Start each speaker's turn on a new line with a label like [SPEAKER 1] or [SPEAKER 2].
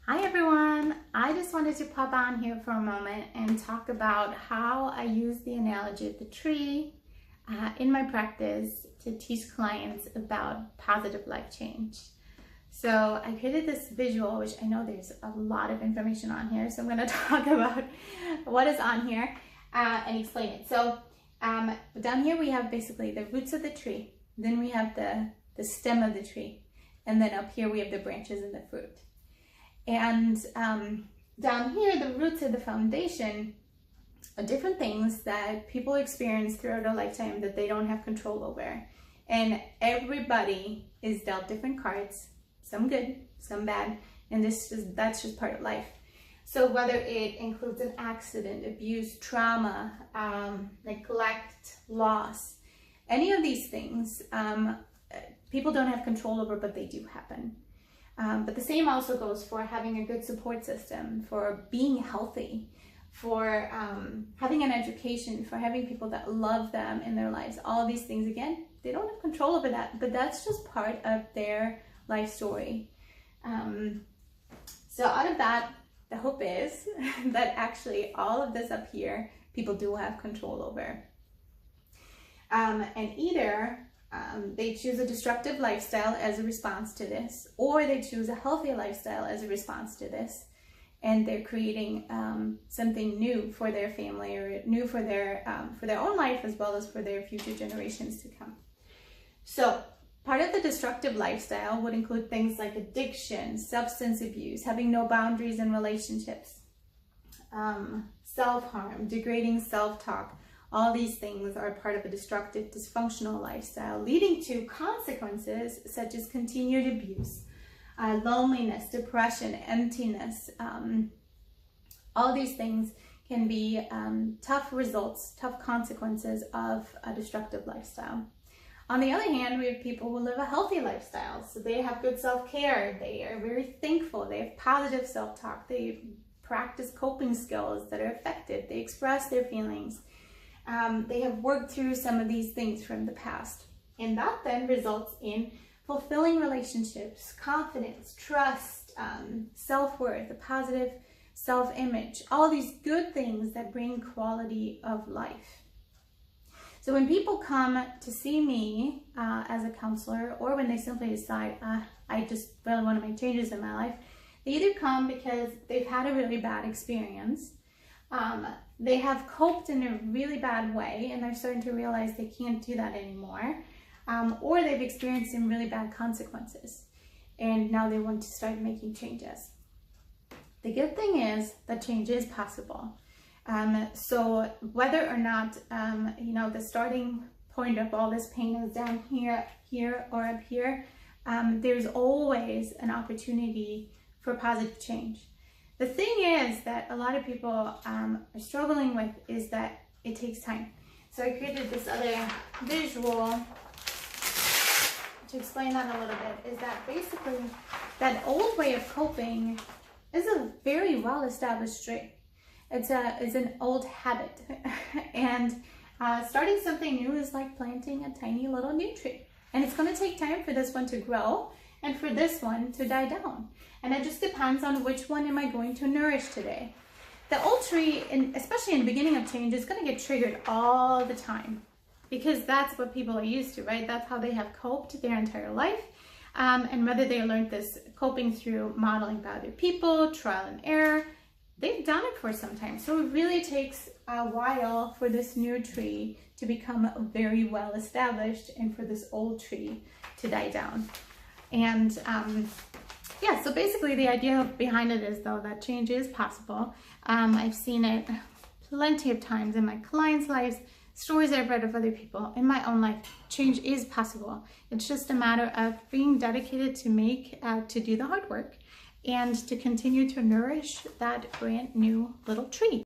[SPEAKER 1] Hi everyone, I just wanted to pop on here for a moment and talk about how I use the analogy of the tree in my practice to teach clients about positive life change. So I created this visual, which I know there's a lot of information on here, so I'm going to talk about what is on here and explain it. So down here we have basically the roots of the tree, then we have the stem of the tree, and then up here we have the branches and the fruit. And down here, the roots of the foundation are different things that people experience throughout their lifetime that they don't have control over. And everybody is dealt different cards, some good, some bad, and that's just part of life. So whether it includes an accident, abuse, trauma, neglect, loss, any of these things, people don't have control over, but they do happen. But the same also goes for having a good support system, for being healthy, for having an education, for having people that love them in their lives. All of these things, again, they don't have control over that, but that's just part of their life story. So out of that, the hope is that actually all of this up here, people do have control over. And either they choose a destructive lifestyle as a response to this, or they choose a healthy lifestyle as a response to this, and they're creating something new for their family or new for their own life as well as for their future generations to come. So part of the destructive lifestyle would include things like addiction, substance abuse, having no boundaries in relationships, self-harm, degrading self-talk. All these things are part of a destructive, dysfunctional lifestyle, leading to consequences such as continued abuse, loneliness, depression, emptiness. All these things can be tough results, tough consequences of a destructive lifestyle. On the other hand, we have people who live a healthy lifestyle. So they have good self-care, they are very thankful, they have positive self-talk, they practice coping skills that are effective, they express their feelings. They have worked through some of these things from the past, and that then results in fulfilling relationships, confidence, trust, self-worth, a positive self-image, all these good things that bring quality of life. So when people come to see me as a counselor, or when they simply decide, I just really want to make changes in my life, they either come because they've had a really bad experience, they have coped in a really bad way and they're starting to realize they can't do that anymore, or they've experienced some really bad consequences and now they want to start making changes. The good thing is that change is possible. So whether or not the starting point of all this pain is down here or up here, there's always an opportunity for positive change. The thing is that a lot of people are struggling with is that it takes time. So I created this other visual to explain that a little bit, is that basically that old way of coping is a very well-established trait. It's an old habit. And starting something new is like planting a tiny little new tree. And it's going to take time for this one to grow and for this one to die down. And it just depends on which one am I going to nourish today. The old tree, especially in the beginning of change, is going to get triggered all the time because that's what people are used to, right? That's how they have coped their entire life. And whether they learned this coping through modeling by other people, trial and error, they've done it for some time. So it really takes a while for this new tree to become very well established and for this old tree to die down. And yeah, so basically the idea behind it is though that change is possible. I've seen it plenty of times in my clients' lives, stories I've read of other people, in my own life. Change is possible. It's just a matter of being dedicated to do the hard work and to continue to nourish that brand new little tree.